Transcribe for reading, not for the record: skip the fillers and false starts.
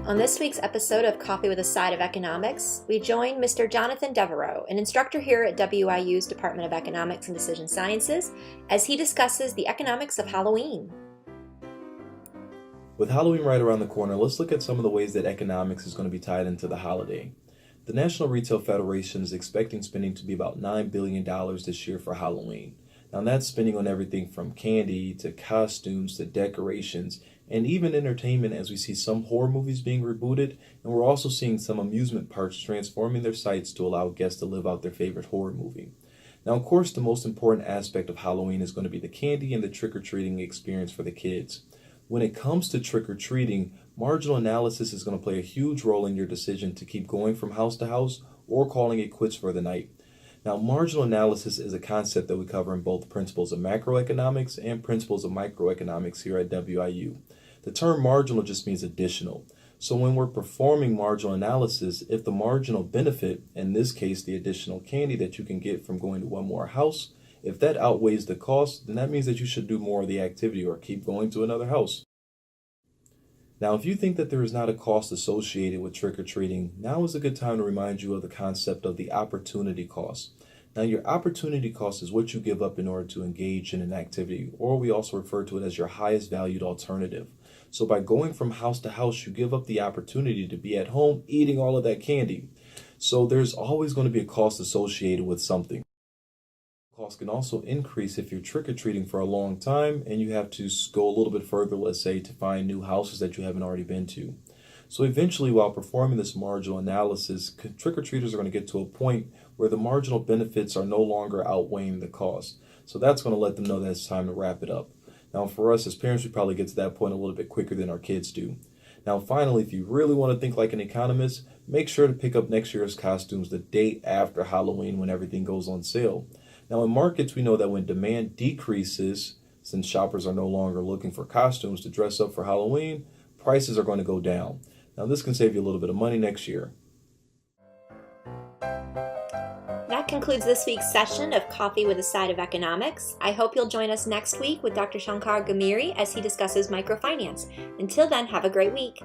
On this week's episode of Coffee with a Side of Economics, we join Mr. Jonathan Devereaux, an instructor here at WIU's Department of Economics and Decision Sciences, as he discusses the economics of Halloween. With Halloween right around the corner, let's look at some of the ways that economics is going to be tied into the holiday. The National Retail Federation is expecting spending to be about $9 billion this year for Halloween. Now that's spending on everything from candy to costumes to decorations and even entertainment, as we see some horror movies being rebooted, and we're also seeing some amusement parks transforming their sites to allow guests to live out their favorite horror movie. Now, of course, the most important aspect of Halloween is going to be the candy and the trick-or-treating experience for the kids. When it comes to trick-or-treating, marginal analysis is going to play a huge role in your decision to keep going from house to house or calling it quits for the night. Now, marginal analysis is a concept that we cover in both principles of macroeconomics and principles of microeconomics here at WIU. The term marginal just means additional. So when we're performing marginal analysis, if the marginal benefit, in this case the additional candy that you can get from going to one more house, if that outweighs the cost, then that means that you should do more of the activity or keep going to another house. Now, if you think that there is not a cost associated with trick-or-treating, now is a good time to remind you of the concept of the opportunity cost. Now, your opportunity cost is what you give up in order to engage in an activity, or we also refer to it as your highest valued alternative. So by going from house to house, you give up the opportunity to be at home eating all of that candy. So there's always going to be a cost associated with something. Cost can also increase if you're trick-or-treating for a long time and you have to go a little bit further, let's say, to find new houses that you haven't already been to. So eventually, while performing this marginal analysis, trick-or-treaters are going to get to a point where the marginal benefits are no longer outweighing the cost. So that's going to let them know that it's time to wrap it up. Now, for us as parents, we probably get to that point a little bit quicker than our kids do. Now, finally, if you really want to think like an economist, make sure to pick up next year's costumes the day after Halloween when everything goes on sale. Now, in markets, we know that when demand decreases, since shoppers are no longer looking for costumes to dress up for Halloween, prices are going to go down. Now, this can save you a little bit of money next year. That concludes this week's session of Coffee with a Side of Economics. I hope you'll join us next week with Dr. Shankar Ghamiri as he discusses microfinance. Until then, have a great week.